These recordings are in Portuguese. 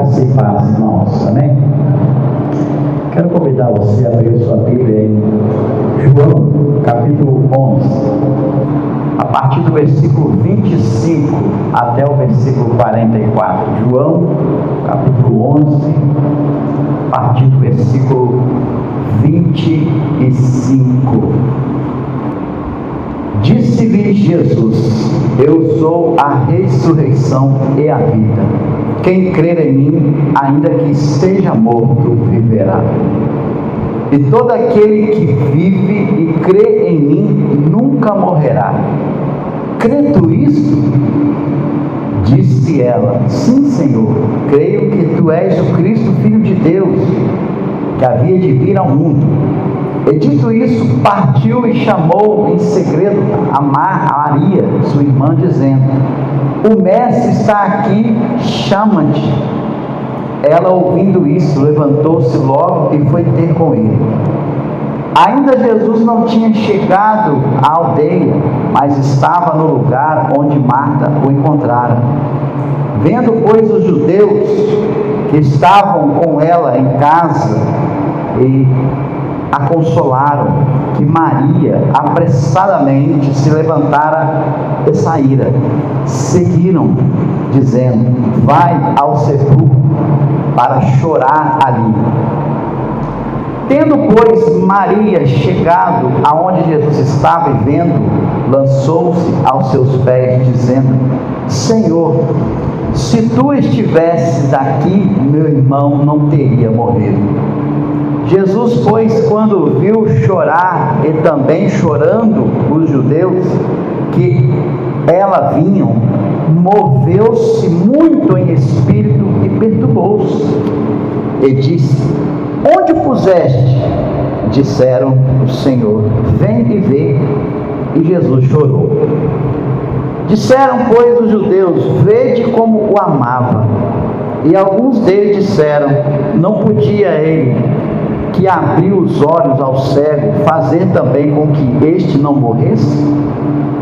Graça e paz, irmãos. Amém? Quero convidar você a abrir sua Bíblia em João, capítulo 11, a partir do versículo 25 até o versículo 44. João, capítulo 11, a partir do versículo 25. Disse-lhe Jesus: eu sou a ressurreição e a vida. Quem crer em mim, ainda que esteja morto, viverá. E todo aquele que vive e crê em mim, nunca morrerá. Crê tu isto? Disse ela: sim, Senhor, creio que tu és o Cristo, Filho de Deus, que havia de vir ao mundo. E dito isso, partiu e chamou em segredo a Maria, sua irmã, dizendo: o mestre está aqui, chama-te. Ela, ouvindo isso, levantou-se logo e foi ter com ele. Ainda Jesus não tinha chegado à aldeia, mas estava no lugar onde Marta o encontrara. Vendo, pois, os judeus que estavam com ela em casa, e a consolaram, que Maria apressadamente se levantara e saíra. Seguiram, dizendo: vai ao sepulcro para chorar ali. Tendo, pois, Maria chegado aonde Jesus estava e vendo, lançou-se aos seus pés, dizendo: Senhor, se tu estivesses aqui, meu irmão não teria morrido. Jesus, pois, quando viu chorar e também chorando os judeus que ela vinham, moveu-se muito em espírito e perturbou-se. E disse: onde o puseste? Disseram o Senhor: vem e vê. E Jesus chorou. Disseram, pois, os judeus: vede como o amava. E alguns deles disseram: não podia ele, que abriu os olhos ao cego, fazer também com que este não morresse?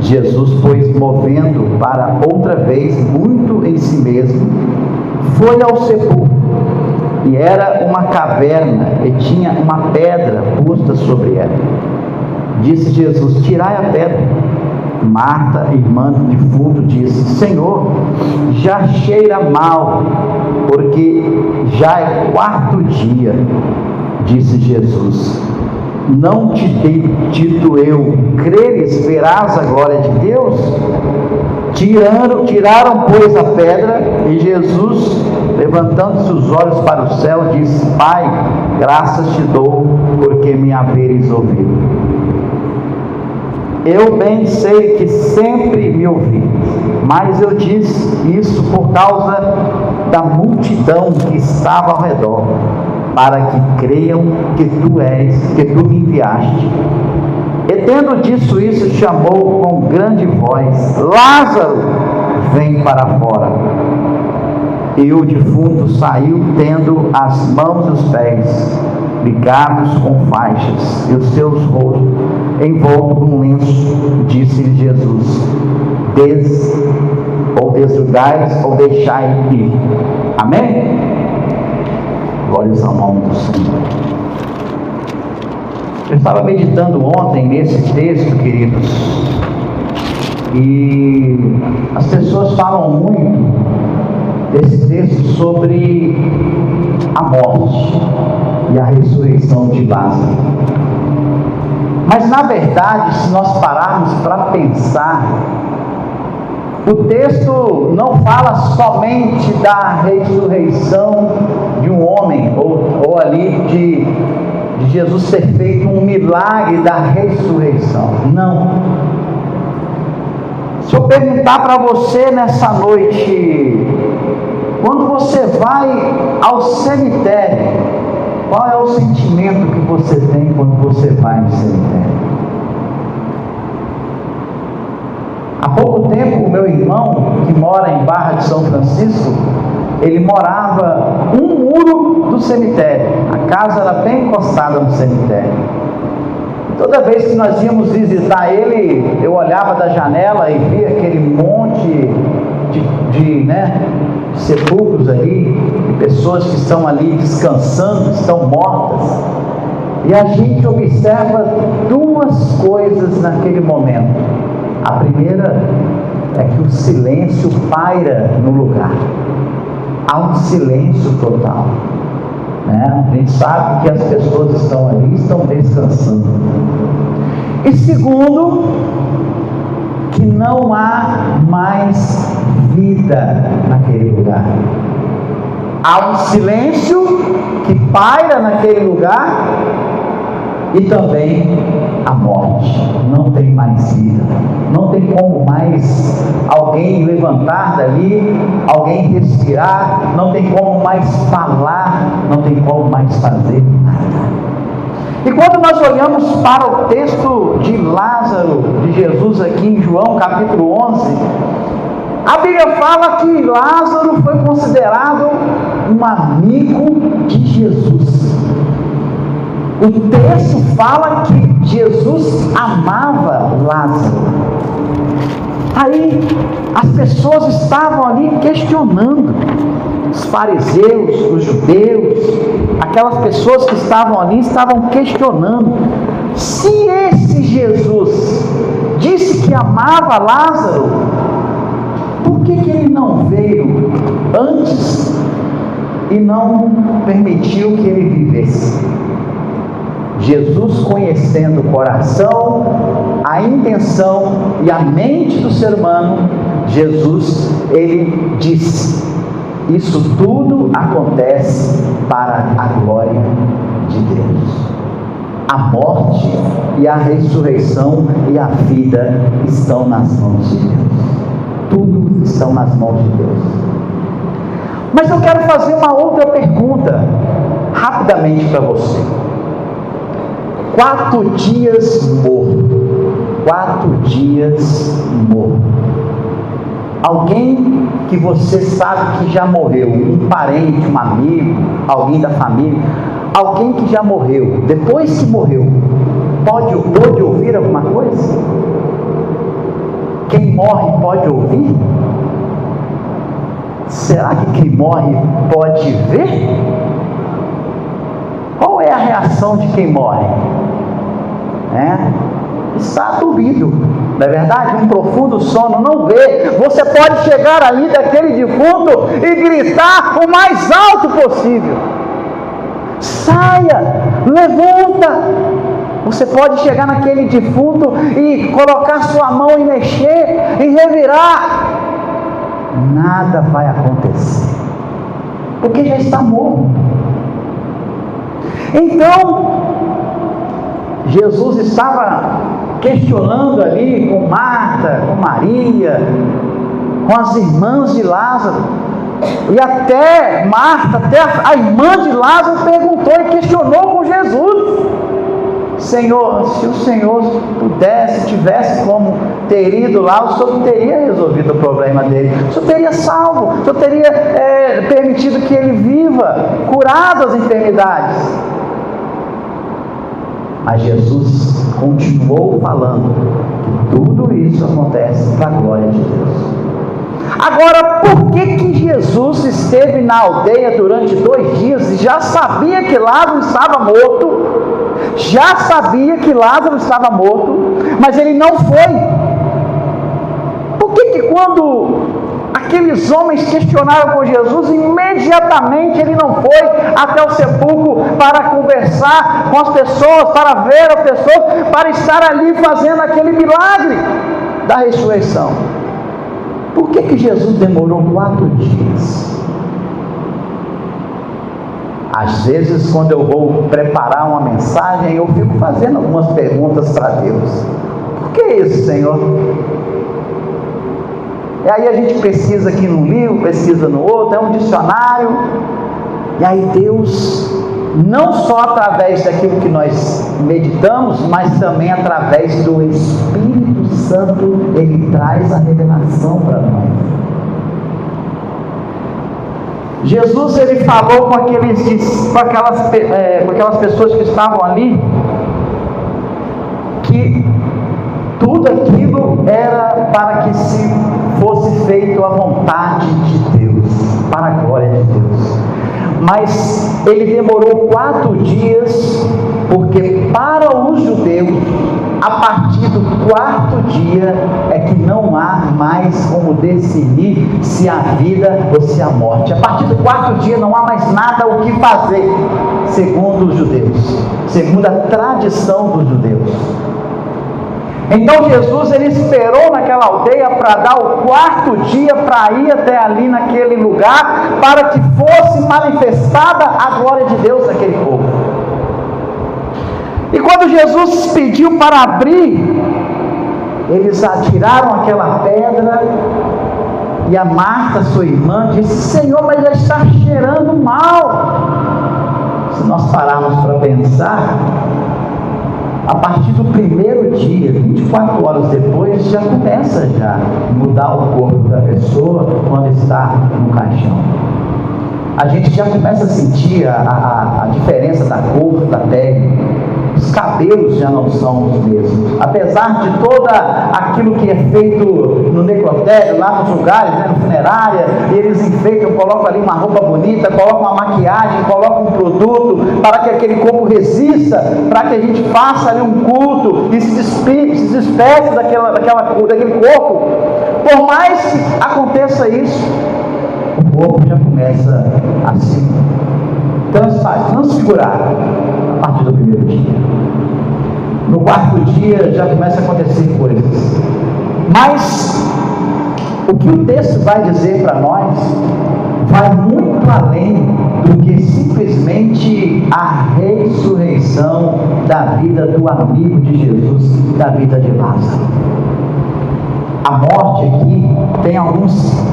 Jesus, pois, movendo para outra vez muito em si mesmo, foi ao sepulcro. E era uma caverna, e tinha uma pedra posta sobre ela. Disse Jesus: tirai a pedra. Marta, irmã do defunto, disse: Senhor, já cheira mal, porque já é quarto dia. Disse Jesus: não te dei dito eu, creres, verás a glória de Deus? Tiraram, pois, a pedra, e Jesus, levantando-se os olhos para o céu, disse: Pai, graças te dou, porque me haveres ouvido. Eu bem sei que sempre me ouvi, mas eu disse isso por causa da multidão que estava ao redor, para que creiam que tu és, que tu me enviaste. E tendo dito isso, chamou com grande voz: Lázaro, vem para fora. E o defunto saiu, tendo as mãos e os pés ligados com faixas, e os seus rostos envoltos com lenço. Disse-lhe Jesus: desnudais ou deixai ir. Amém? Glórias ao nome do Senhor. Eu estava meditando ontem nesse texto, queridos, e as pessoas falam muito desse texto sobre a morte e a ressurreição de Lázaro. Mas na verdade, se nós pararmos para pensar, o texto não fala somente da ressurreição de um homem, ou ali de Jesus ter feito um milagre da ressurreição. Não. Se eu perguntar para você nessa noite, quando você vai ao cemitério, qual é o sentimento que você tem quando você vai no cemitério? Há pouco tempo, o meu irmão, que mora em Barra de São Francisco, ele morava um muro do cemitério. A casa era bem encostada no cemitério. Toda vez que nós íamos visitar ele, eu olhava da janela e via aquele monte de sepulcros ali, pessoas que estão ali descansando, estão mortas, e a gente observa duas coisas naquele momento. A primeira é que o silêncio paira no lugar, há um silêncio total, né? A gente sabe que as pessoas estão ali, estão descansando. E segundo, que não há mais vida naquele lugar. Há um silêncio que paira naquele lugar e também a morte. Não tem mais vida, não tem como mais alguém levantar dali, alguém respirar, não tem como mais falar, não tem como mais fazer nada. E quando nós olhamos para o texto de Lázaro, de Jesus aqui em João capítulo 11, a Bíblia fala que Lázaro foi considerado um amigo de Jesus. O texto fala que Jesus amava Lázaro. Aí as pessoas estavam ali questionando, os fariseus, os judeus, aquelas pessoas que estavam ali estavam questionando: se esse Jesus disse que amava Lázaro, por que ele não veio antes e não permitiu que ele vivesse? Jesus, conhecendo o coração, a intenção e a mente do ser humano, Jesus, ele disse: isso tudo acontece para a glória de Deus. A morte e a ressurreição e a vida estão nas mãos de Deus. Tudo estão nas mãos de Deus. Mas eu quero fazer uma outra pergunta rapidamente para você. 4 dias morto. 4 dias morto. Alguém que você sabe que já morreu, um parente, um amigo, alguém da família, alguém que já morreu, depois que morreu, pode ouvir alguma coisa? Quem morre pode ouvir? Será que quem morre pode ver? Qual é a reação de quem morre? Está dormido, não é verdade? Um profundo sono, não vê. Você pode chegar ali daquele defunto e gritar o mais alto possível: saia, levanta. Você pode chegar naquele defunto e colocar sua mão e mexer, e revirar. Nada vai acontecer, porque já está morto. Então, Jesus estava questionando ali com Marta, com Maria, com as irmãs de Lázaro, e até Marta, até a irmã de Lázaro perguntou e questionou com Jesus: Senhor, se o Senhor pudesse, tivesse como ter ido lá, o Senhor teria resolvido o problema dele, o Senhor teria salvo, o Senhor teria permitido que ele viva, curado as enfermidades. Mas Jesus continuou falando que tudo isso acontece para a glória de Deus. Agora, por que Jesus esteve na aldeia durante 2 dias e já sabia que Lázaro estava morto? Já sabia que Lázaro estava morto, mas ele não foi. Por que quando aqueles homens questionaram com Jesus, imediatamente ele não foi até o sepulcro para conversar com as pessoas, para ver as pessoas, para estar ali fazendo aquele milagre da ressurreição? Por que Jesus demorou 4 dias? Às vezes, quando eu vou preparar uma mensagem, eu fico fazendo algumas perguntas para Deus. Por que isso, Senhor? E aí a gente pesquisa aqui num livro, pesquisa no outro, é um dicionário. E aí Deus, não só através daquilo que nós meditamos, mas também através do Espírito Santo, Ele traz a revelação para nós. Jesus, Ele falou com aquelas pessoas que estavam ali, que tudo aquilo era para que se fosse feito a vontade de Deus. para a glória de Deus. Mas ele demorou 4 dias, porque para os judeus, a partir do 4º dia é que não há mais como decidir se a vida ou se a morte. A partir do 4º dia não há mais nada o que fazer, segundo os judeus, segundo a tradição dos judeus. Então Jesus, ele esperou naquela aldeia para dar o 4º dia, para ir até ali naquele lugar, para que fosse manifestada a glória de Deus naquele povo. E quando Jesus pediu para abrir, eles atiraram aquela pedra, e a Marta, sua irmã, disse: Senhor, mas já está cheirando mal. Se nós pararmos para pensar, a partir do 1º dia, 24 horas depois, já começa a mudar o corpo da pessoa quando está no caixão. A gente já começa a sentir a diferença da cor da pele. Os cabelos já não são os mesmos. Apesar de todo aquilo que é feito no necrotério, lá nos lugares, na funerária, eles enfeitam, colocam ali uma roupa bonita, colocam uma maquiagem, colocam um produto para que aquele corpo resista, para que a gente faça ali um culto e se despeça daquele corpo. Por mais que aconteça isso, o corpo já começa a se transfigurar a partir do 1º dia. No 4º dia já começa a acontecer coisas. Mas o que o texto vai dizer para nós vai muito além do que simplesmente a ressurreição da vida do amigo de Jesus, da vida de Lázaro. A morte aqui tem alguns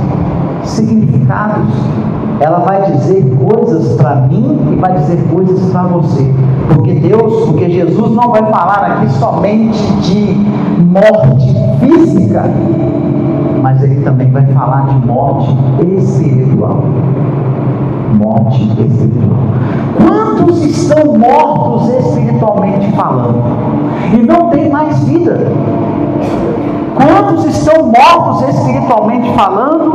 significados. Ela vai dizer coisas para mim e vai dizer coisas para você, porque Jesus não vai falar aqui somente de morte física, mas ele também vai falar de morte espiritual. Morte espiritual. Quantos estão mortos espiritualmente falando e não tem mais vida? Quantos estão mortos espiritualmente falando,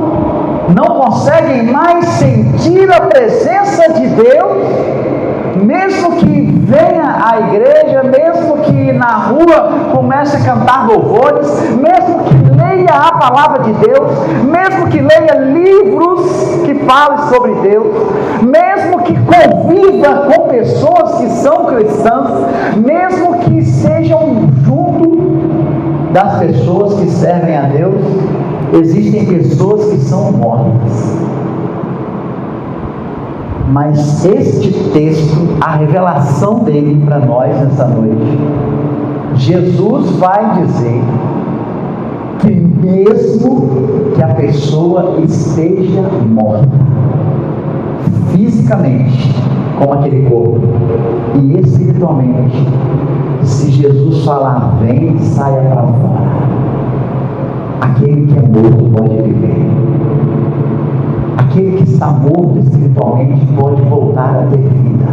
não conseguem mais sentir a presença de Deus, mesmo que venha à igreja, mesmo que na rua comece a cantar louvores, mesmo que leia a palavra de Deus, mesmo que leia livros que falem sobre Deus, mesmo que conviva com pessoas que são cristãs, mesmo que estejam junto das pessoas que servem a Deus, existem pessoas que são mortas. Mas este texto, a revelação dele para nós nessa noite, Jesus vai dizer que mesmo que a pessoa esteja morta, fisicamente, como aquele corpo, e espiritualmente, se Jesus falar, vem, saia para fora, aquele que é morto pode viver. Aquele que está morto espiritualmente pode voltar a ter vida.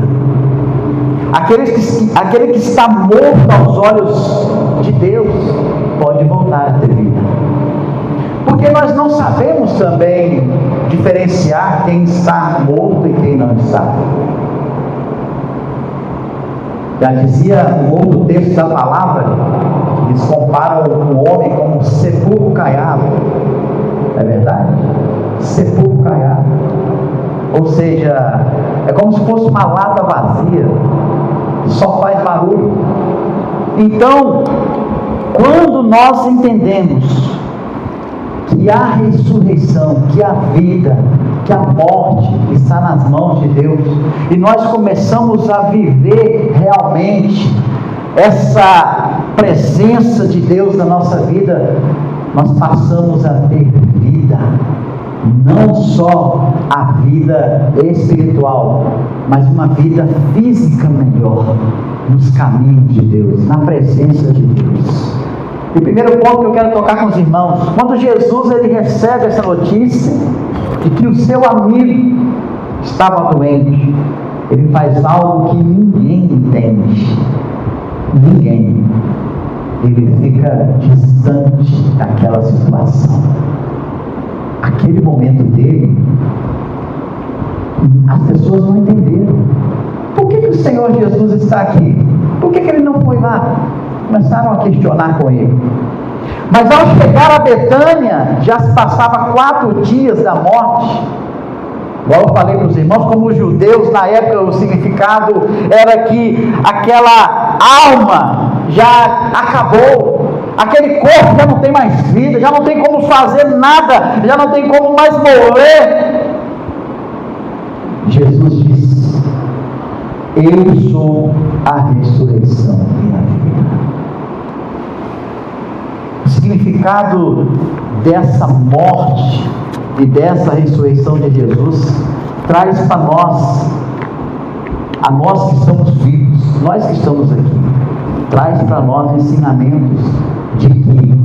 Aquele que está morto aos olhos de Deus pode voltar a ter vida. Porque nós não sabemos também diferenciar quem está morto e quem não está. Já dizia um outro texto da palavra, eles comparam o homem como um sepulcro caiado. É verdade? Sepulcro caiado. Ou seja, é como se fosse uma lata vazia, só faz barulho. Então, quando nós entendemos que a ressurreição, que a vida, que a morte está nas mãos de Deus, e nós começamos a viver realmente essa presença de Deus na nossa vida, nós passamos a ter vida, não só a vida espiritual, mas uma vida física melhor, nos caminhos de Deus, na presença de Deus. E o primeiro ponto que eu quero tocar com os irmãos, quando Jesus ele recebe essa notícia de que o seu amigo estava doente, ele faz algo que ninguém entende. Ninguém. Ele fica distante daquela situação. Aquele momento dele As pessoas não entenderam. Por que o Senhor Jesus está aqui? Por que Ele não foi lá? Começaram a questionar com Ele. Mas ao chegar a Betânia, já se passava 4 dias da morte. Igual eu falei para os irmãos, como os judeus, na época o significado era que aquela alma já acabou, aquele corpo já não tem mais vida, já não tem como fazer nada, já não tem como mais morrer. Jesus disse: eu sou a ressurreição e a vida. O significado dessa morte e dessa ressurreição de Jesus traz para nós, a nós que estamos vivos, nós que estamos aqui, traz para nós ensinamentos de que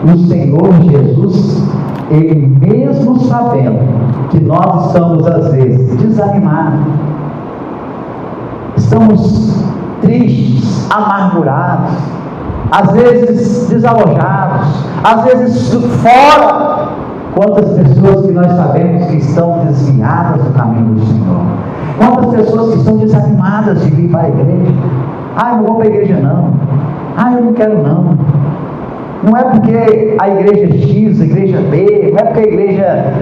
o Senhor Jesus, Ele mesmo sabendo que nós estamos às vezes desanimados, estamos tristes, amargurados, às vezes desalojados, às vezes fora. Quantas pessoas que nós sabemos que estão desviadas do caminho do Senhor? Quantas pessoas que estão desanimadas de vir para a igreja? Eu não vou para a igreja não. Eu não quero não. Não é porque a igreja X, a igreja B, não é porque a igreja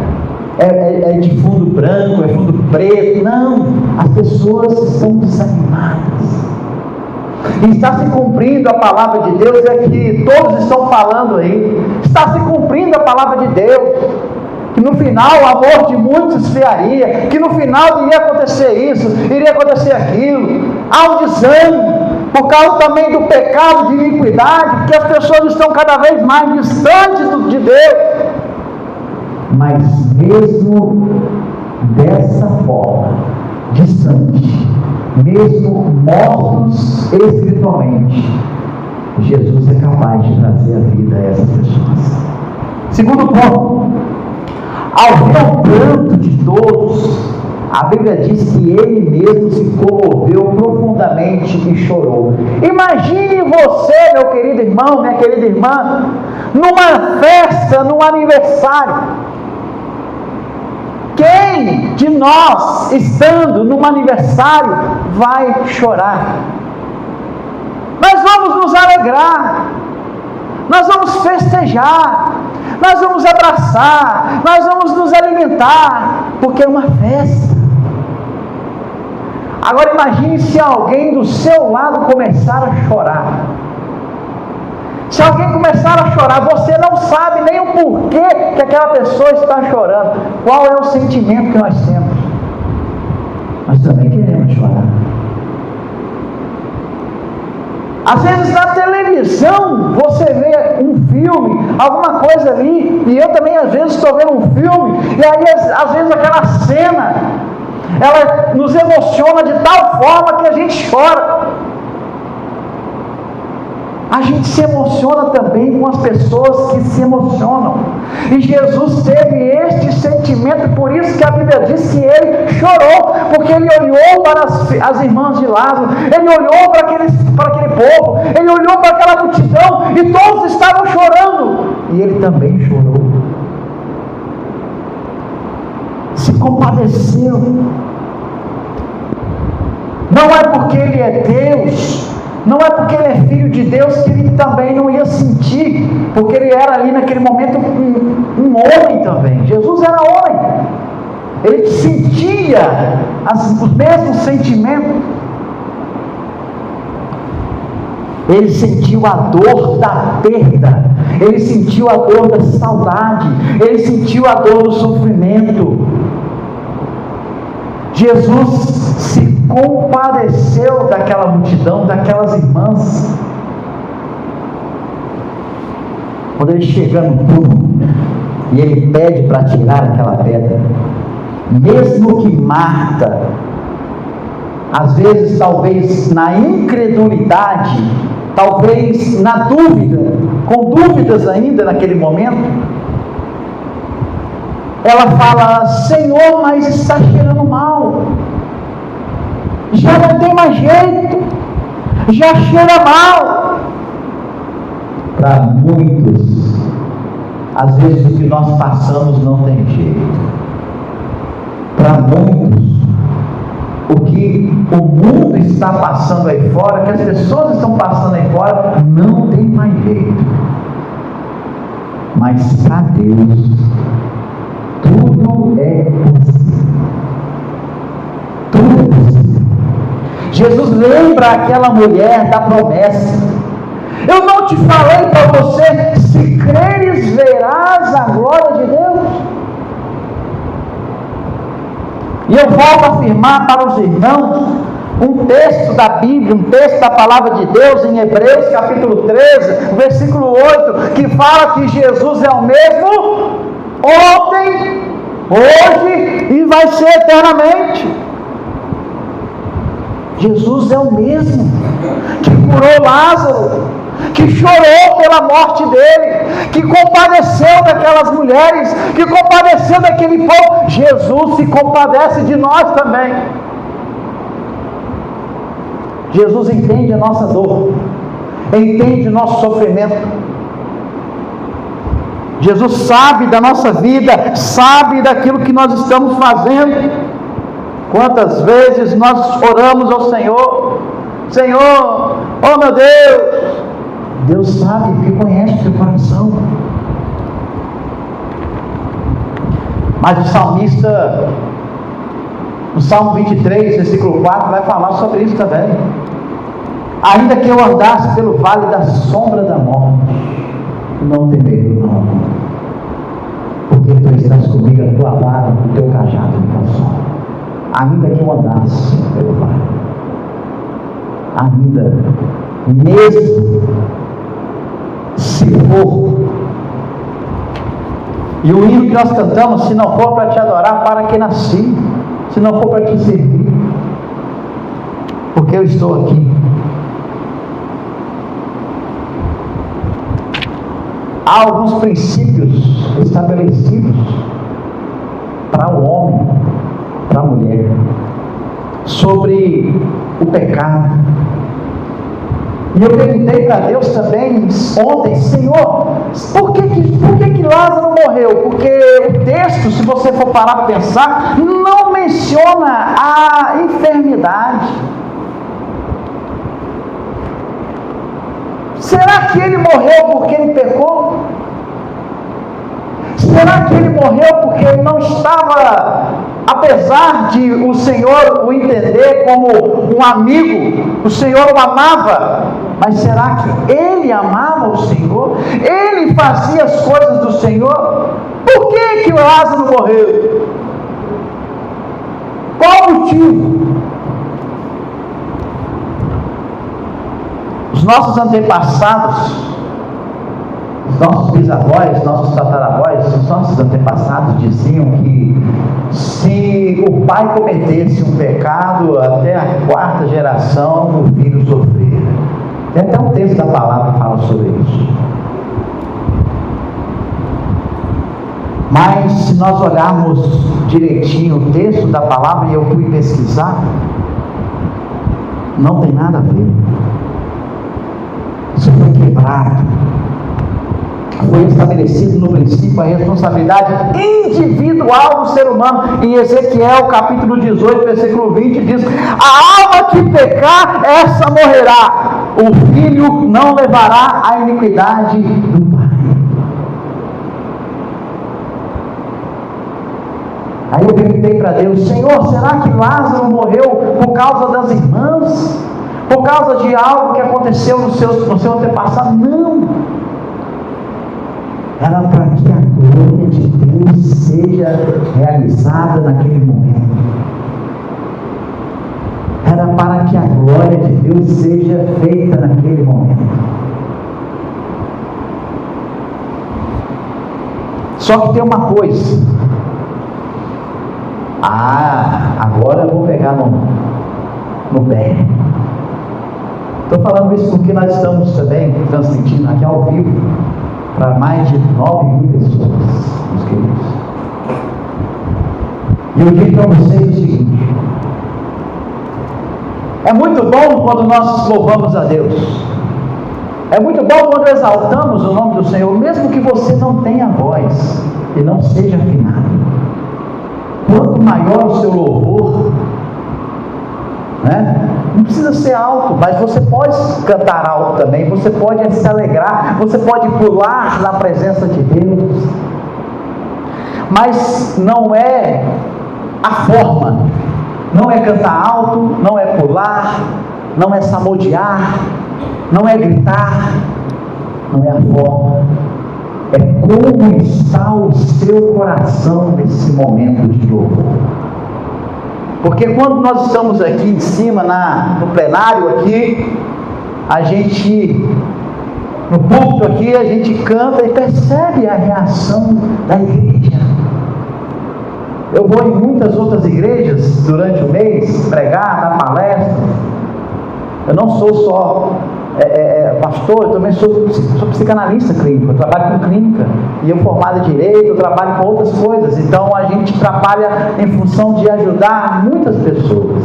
é de fundo branco, é fundo preto. Não, as pessoas estão desanimadas. E está se cumprindo a palavra de Deus, é que todos estão falando aí. Está se cumprindo a palavra de Deus, que no final o amor de muitos esfriaria, que no final iria acontecer isso, iria acontecer aquilo. Há um desânimo, por causa também do pecado de iniquidade, porque as pessoas estão cada vez mais distantes de Deus. Mas mesmo dessa forma, distante, mesmo mortos espiritualmente, Jesus é capaz de trazer a vida a essas pessoas. Segundo ponto, ao ver o pranto de todos, a Bíblia diz que Ele mesmo se comoveu profundamente e chorou. Imagine você, meu querido irmão, minha querida irmã, numa festa, num aniversário. Quem de nós, estando num aniversário, vai chorar? Nós vamos nos alegrar, nós vamos festejar, nós vamos abraçar, nós vamos nos alimentar, porque é uma festa. Agora imagine se alguém do seu lado começar a chorar. Se alguém começar a chorar, você não sabe nem o porquê que aquela pessoa está chorando. Qual é o sentimento que nós temos? Nós também queremos chorar. Às vezes na televisão você vê um filme, alguma coisa ali, e eu também às vezes estou vendo um filme, e aí às vezes aquela cena, ela nos emociona de tal forma que a gente chora. A gente se emociona também com as pessoas que se emocionam. E Jesus teve este sentimento, por isso que a Bíblia diz que Ele chorou, porque Ele olhou para as irmãs de Lázaro, Ele olhou para aquele povo, Ele olhou para aquela multidão, e todos estavam chorando, e Ele também chorou. Se compadeceu. Não é porque Ele é Deus, não é porque Ele é filho de Deus que Ele também não ia sentir, porque Ele era ali naquele momento um homem também. Jesus era homem, Ele sentia os mesmos sentimentos. Ele sentiu a dor da perda, Ele sentiu a dor da saudade, Ele sentiu a dor do sofrimento. Jesus se compadeceu daquela multidão, daquelas irmãs. Quando ele chega no túmulo e ele pede para tirar aquela pedra, mesmo que Marta, às vezes talvez na incredulidade, talvez na dúvida, com dúvidas ainda naquele momento, ela fala: Senhor, mas está cheirando mal, já não tem mais jeito, já cheira mal. Para muitos, às vezes o que nós passamos não tem jeito. Para muitos, o que o mundo está passando aí fora, que as pessoas estão passando aí fora, não tem mais jeito. Mas para Deus, tudo é possível. Tudo é possível. Jesus lembra aquela mulher da promessa. Eu não te falei para você, se creres verás a glória de Deus. E eu volto a afirmar para os irmãos um texto da Bíblia, um texto da palavra de Deus em Hebreus capítulo 13, versículo 8, que fala que Jesus é o mesmo ontem, hoje e vai ser eternamente. Jesus é o mesmo que curou Lázaro, que chorou pela morte dele, que compadeceu daquelas mulheres, que compadeceu daquele povo. Jesus se compadece de nós também. Jesus entende a nossa dor, entende o nosso sofrimento. Jesus sabe da nossa vida, sabe daquilo que nós estamos fazendo. Quantas vezes nós oramos ao Senhor: Senhor, oh meu Deus. Deus sabe, porque conhece o teu coração. Mas o salmista, no Salmo 23, versículo 4, vai falar sobre isso também. Ainda que eu andasse pelo vale da sombra da morte, não temerei mal, porque tu estás comigo, a tua vara, o teu cajado me consola. Ainda que eu andasse pelo vale, ainda, mesmo se for, e o hino que nós cantamos: se não for para te adorar, para que nasci, se não for para te servir, porque eu estou aqui. Há alguns princípios estabelecidos para o homem, para a mulher, sobre o pecado. E eu perguntei para Deus também ontem: Senhor, por que Lázaro morreu? Porque o texto, se você for parar para pensar, não menciona a enfermidade. Será que ele morreu porque ele pecou? Será que ele morreu porque ele não estava, apesar de o Senhor o entender como um amigo, o Senhor o amava, mas será que ele amava o Senhor? Ele fazia as coisas do Senhor? Por que Lázaro morreu? Qual o motivo? Os nossos antepassados, os nossos bisavós, nossos tataravós, os nossos antepassados diziam que se o pai cometesse um pecado, até a 4ª geração o filho sofria. Tem até um texto da palavra que fala sobre isso. Mas se nós olharmos direitinho o texto da palavra, e eu fui pesquisar, não tem nada a ver. Isso foi quebrado. Foi estabelecido no princípio a responsabilidade individual do ser humano. Em Ezequiel capítulo 18, versículo 20 diz: a alma que pecar, essa morrerá. O filho não levará a iniquidade do pai. Aí eu perguntei para Deus: Senhor, será que Lázaro morreu por causa das irmãs? Por causa de algo que aconteceu no seu antepassado? Não. Era para que a glória de Deus seja realizada naquele momento. Era para que a glória de Deus seja feita naquele momento. Só que tem uma coisa. Agora eu vou pegar no pé. Estou falando isso porque nós estamos também transmitindo aqui ao vivo para mais de 9.000 pessoas, meus queridos. E eu digo para vocês o seguinte: é muito bom quando nós louvamos a Deus, é muito bom quando exaltamos o nome do Senhor, mesmo que você não tenha voz e não seja afinado. Quanto maior o seu louvor, Não precisa ser alto, mas você pode cantar alto também, você pode se alegrar, você pode pular na presença de Deus. Mas não é a forma, não é cantar alto, não é pular, não é samodear, não é gritar, não é a forma, é como está o seu coração nesse momento de louvor. Porque quando nós estamos aqui em cima, no plenário aqui, a gente, no púlpito aqui, a gente canta e percebe a reação da igreja. Eu vou em muitas outras igrejas durante o mês, pregar, dar palestra. Eu não sou só pastor, eu também sou psicanalista clínico, eu trabalho com clínica, e eu formado em direito, eu trabalho com outras coisas, então a gente trabalha em função de ajudar muitas pessoas,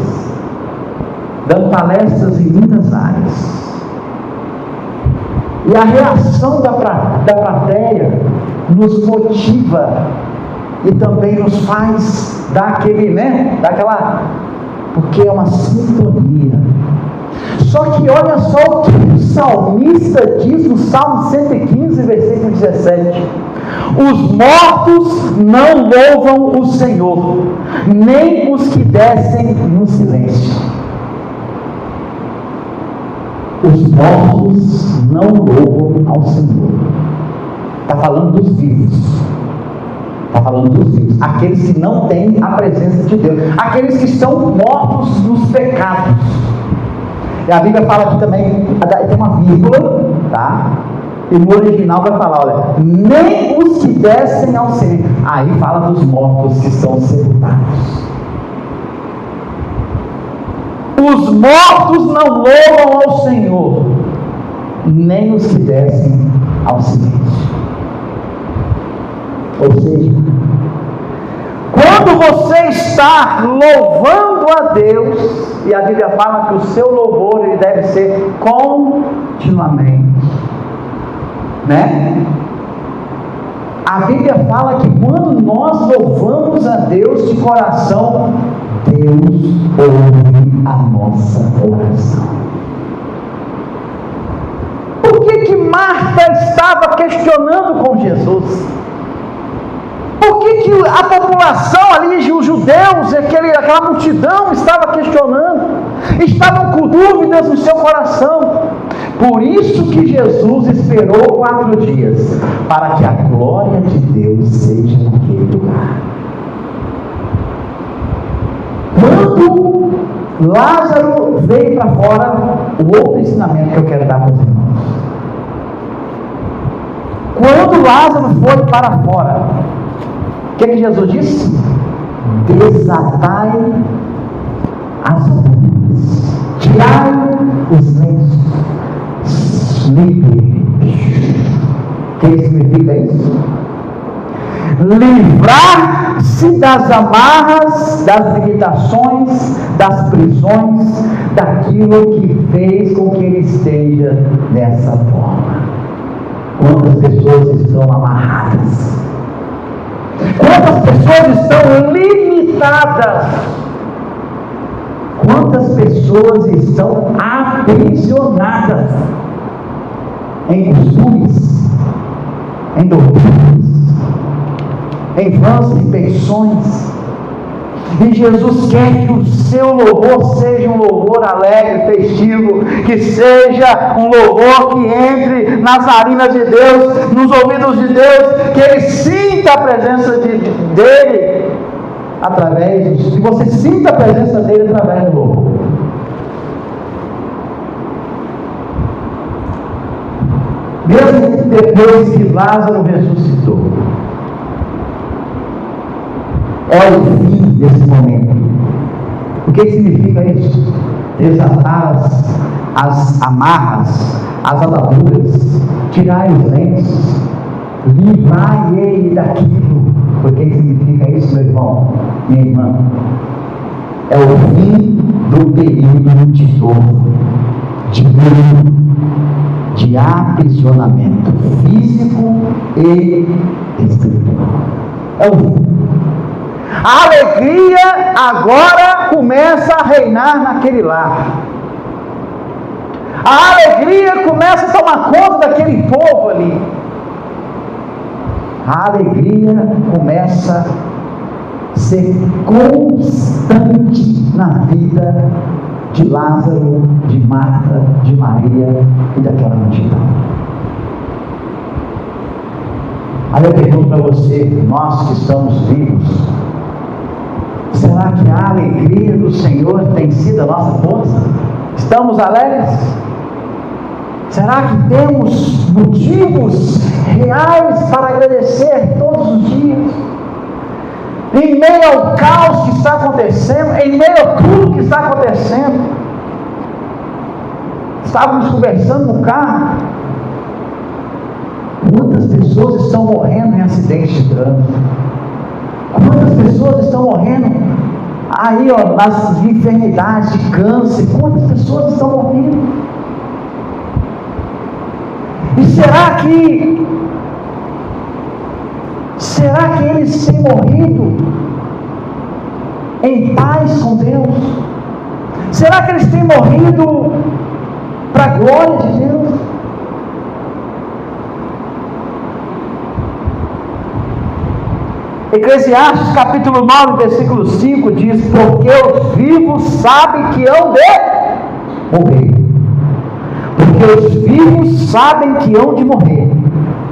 dando palestras em muitas áreas, e a reação da plateia nos motiva, e também nos faz dar daquela, porque é uma sintonia. Só que olha só o que o salmista diz no Salmo 115, versículo 17: os mortos não louvam o Senhor, nem os que descem no silêncio. Os mortos não louvam ao Senhor. Está falando dos vivos. Está falando dos vivos, aqueles que não têm a presença de Deus, aqueles que estão mortos nos pecados. E a Bíblia fala aqui também, tem uma vírgula, tá? E no original vai falar, olha, nem os que descem ao silêncio. Aí fala dos mortos que estão sepultados. Os mortos não louvam ao Senhor, nem os que descem ao silêncio. Ou seja, quando você está louvando a Deus, e a Bíblia fala que o seu louvor ele deve ser continuamente, né? A Bíblia fala que quando nós louvamos a Deus de coração, Deus ouve a nossa oração. Por que Marta estava questionando com Jesus? Por que a população ali, os judeus, aquela multidão estava questionando? Estavam com dúvidas no seu coração. Por isso que Jesus esperou 4 dias, para que a glória de Deus seja naquele lugar. Quando Lázaro veio para fora, o outro ensinamento que eu quero dar para os irmãos. Quando Lázaro foi para fora, o que Jesus disse? Desatai as luzes, tirai os lenços, sleep. O que significa isso? Livrar-se das amarras, das limitações, das prisões, daquilo que fez com que ele esteja dessa forma. Quantas pessoas estão amarradas? Quantas pessoas estão limitadas? Quantas pessoas estão aprisionadas em costumes, em doutrinas, em vãs repetições? E Jesus quer que o seu louvor seja um louvor alegre, festivo, que seja um louvor que entre nas narinas de Deus, nos ouvidos de Deus, que ele sinta a presença dele através disso, que você sinta a presença dele através do louvor. Mesmo depois que Lázaro ressuscitou, é o fim desse momento. O que significa isso? Desatar as amarras, as ataduras, tirar os lenços, livrar ele daquilo. O que significa isso, meu irmão, minha irmã? É o fim do período de dor, de medo, de aprisionamento físico e espiritual. É o fim. A alegria agora começa a reinar naquele lar. A alegria começa a tomar conta daquele povo ali. A alegria começa a ser constante na vida de Lázaro, de Marta, de Maria e daquela multidão. Aí eu pergunto para você, nós que estamos vivos, será que a alegria do Senhor tem sido a nossa força? Estamos alegres? Será que temos motivos reais para agradecer todos os dias? Em meio ao caos que está acontecendo, em meio a tudo que está acontecendo. Estávamos conversando no carro. Quantas pessoas estão morrendo em acidentes de trânsito? Quantas pessoas estão morrendo aí, nas enfermidades de câncer? Quantas pessoas estão morrendo? E será que eles têm morrido em paz com Deus? Será que eles têm morrido para a glória de Deus? Eclesiastes capítulo 9, versículo 5 diz: porque os vivos sabem que hão de morrer. Porque os vivos sabem que hão de morrer,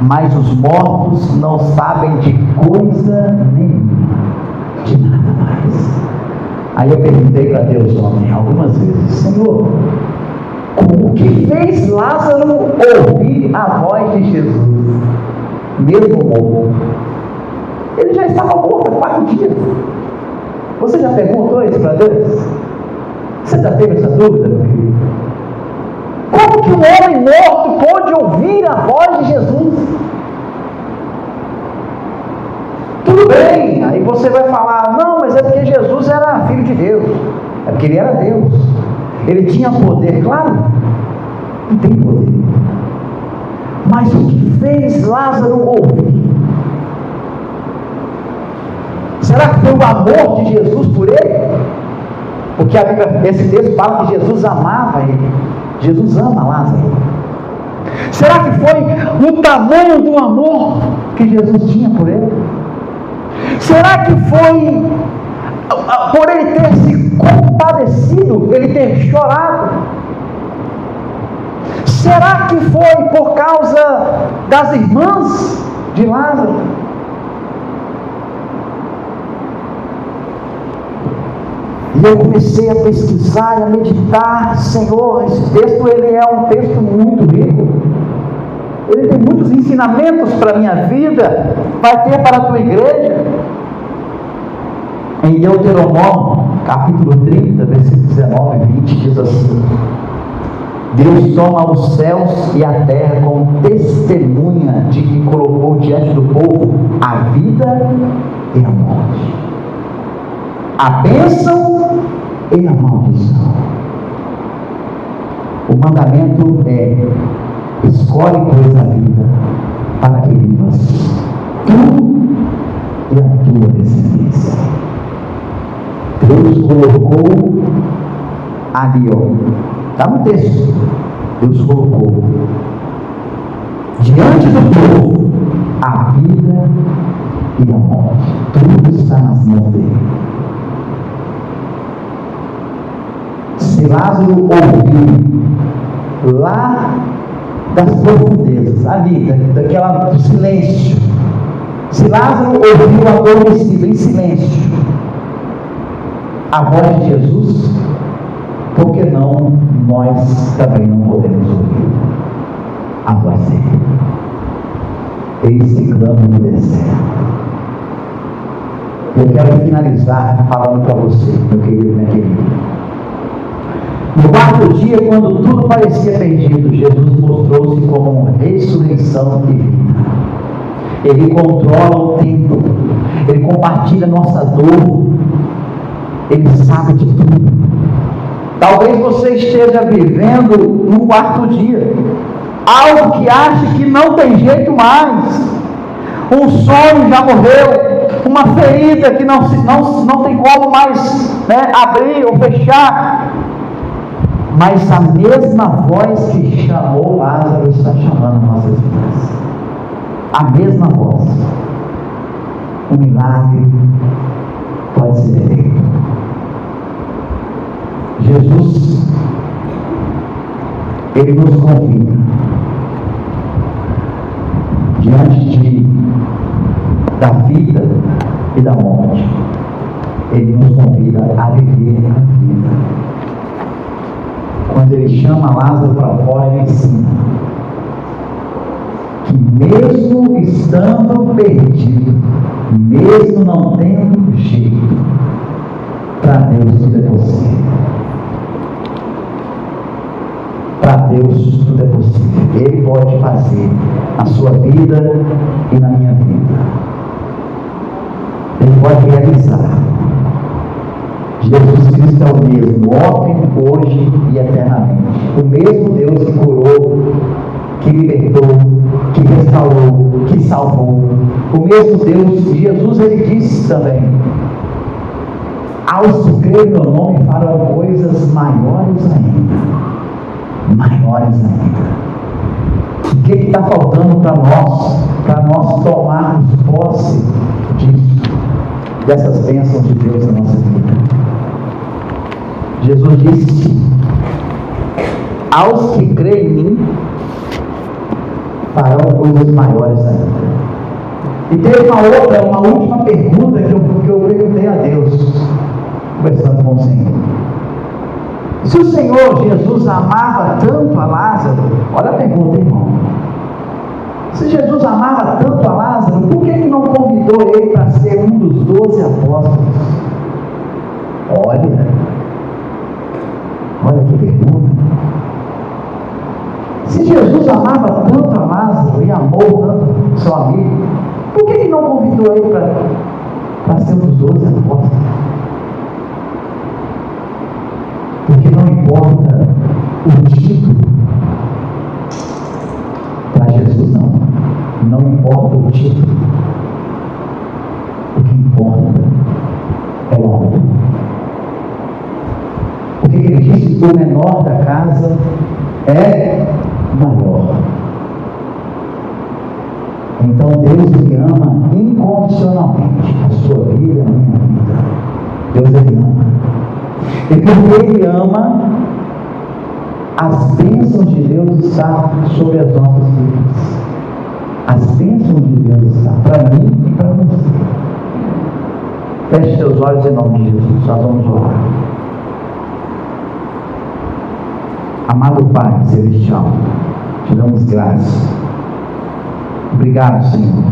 mas os mortos não sabem de coisa nenhuma, de nada mais. Aí eu perguntei para Deus ontem algumas vezes: Senhor, o que fez Lázaro ouvir a voz de Jesus, mesmo morto? Ele já estava morto há 4 dias. Você já perguntou isso para Deus? Você já teve essa dúvida, meu querido? Como que um homem morto pôde ouvir a voz de Jesus? Tudo bem, aí você vai falar: não, mas é porque Jesus era filho de Deus, é porque ele era Deus, ele tinha poder. Claro, ele tem poder, mas o que fez Lázaro ouvir? Será que foi o amor de Jesus por ele? Porque a Bíblia, esse texto fala que Jesus amava ele. Jesus ama Lázaro. Será que foi o tamanho do amor que Jesus tinha por ele? Será que foi por ele ter se compadecido, ele ter chorado? Será que foi por causa das irmãs de Lázaro? E eu comecei a pesquisar e a meditar. Senhor, esse texto ele é um texto muito rico. Ele tem muitos ensinamentos para a minha vida. Vai ter para a tua igreja. Em Deuteronômio, capítulo 30, versículos 19 e 20, diz assim: Deus toma os céus e a terra como testemunha de que colocou diante do povo a vida e a morte, a bênção e a maldição. O mandamento é: escolhe, pois, a vida, para que vivas tu e a tua descendência. Deus colocou ali, está no texto. Deus colocou diante do povo a vida e a morte. Tudo está nas mãos dele. Se Lázaro ouviu lá das profundezas, ali, do silêncio, se Lázaro ouviu adormecido em silêncio a voz de Jesus, por que não nós também não podemos ouvir a voz dele? Eis que clama no deserto. Eu quero finalizar falando para você, meu querido, minha querida. No 4º dia, quando tudo parecia perdido, Jesus mostrou-se como ressurreição e vida. Ele controla o tempo, ele compartilha nossa dor, ele sabe de tudo. Talvez você esteja vivendo no 4º dia, algo que acha que não tem jeito mais. Um sonho já morreu, uma ferida que não tem como mais abrir ou fechar. Mas a mesma voz que chamou Lázaro está chamando nossas vidas. A mesma voz. O milagre pode ser feito. Jesus, Ele nos convida, diante da vida e da morte, Ele nos convida a viver a vida. Quando Ele chama Lázaro para fora, Ele ensina que mesmo estando perdido, mesmo não tendo jeito, para Deus tudo é possível. Para Deus tudo é possível. Ele pode fazer na sua vida e na minha vida. Ele pode realizar. Jesus Cristo é o mesmo, ontem, hoje e eternamente. O mesmo Deus que curou, que libertou, que restaurou, que salvou. O mesmo Deus, Jesus, Ele disse também: aos que creem no meu nome farão coisas maiores ainda. Maiores ainda. O que está faltando para nós tomarmos posse disso, dessas bênçãos de Deus na nossa vida? Jesus disse: aos que creem em mim farão coisas maiores ainda. E teve uma última pergunta que eu perguntei a Deus, conversando com o Senhor. Se o Senhor Jesus amava tanto a Lázaro, olha a pergunta, irmão. Se Jesus amava tanto a Lázaro, por que não convidou ele para ser um dos 12 apóstolos? Olha que pergunta. Se Jesus amava tanto a Lázaro e amou tanto seu amigo, por que não convidou ele para ser um dos 12 apóstolos? Porque não importa o título para Jesus, não importa o título. O que importa é o amor. O que ele disse? O menor da casa é maior. Então Deus Ele ama incondicionalmente a sua vida e a minha vida. Deus Ele ama. E porque Ele ama, as bênçãos de Deus estão sobre as nossas vidas. As bênçãos de Deus estão para mim e para você. Feche seus olhos em nome de Jesus, nós vamos orar. Amado Pai Celestial, te damos graças. Obrigado, Senhor,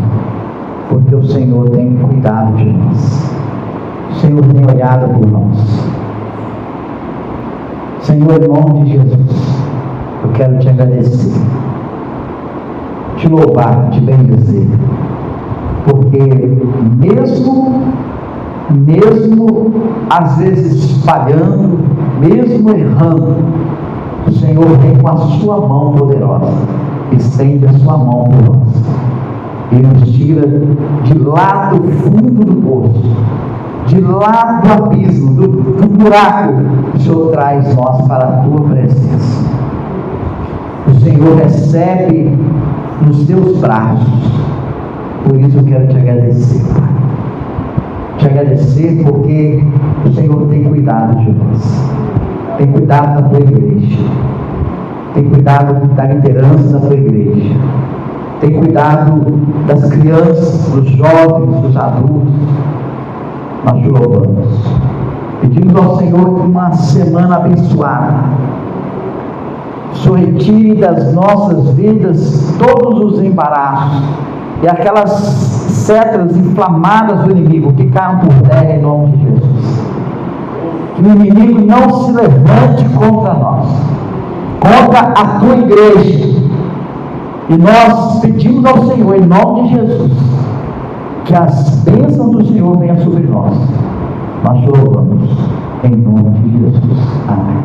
porque o Senhor tem cuidado de nós. O Senhor tem olhado por nós. Senhor, em nome de Jesus, eu quero te agradecer, te louvar, te bendizer, porque mesmo às vezes falhando, mesmo errando, o Senhor vem com a sua mão poderosa, estende a sua mão por nós e nos tira de lá do fundo do poço, de lá do abismo, do buraco. O Senhor traz nós para a tua presença. O Senhor recebe nos teus braços. Por isso eu quero te agradecer, Pai. Te agradecer porque o Senhor tem cuidado de nós, tem cuidado da tua igreja, tem cuidado da liderança da tua igreja, tem cuidado das crianças, dos jovens, dos adultos. Nós te louvamos. Pedimos ao Senhor que uma semana abençoada, o Senhor retire das nossas vidas todos os embaraços e aquelas setas inflamadas do inimigo que caiam por terra em nome de Jesus. Que o inimigo não se levante contra nós, contra a tua igreja. E nós pedimos ao Senhor, em nome de Jesus, que as bênçãos do Senhor venham sobre nós. Nós te louvamos, em nome de Jesus. Amém.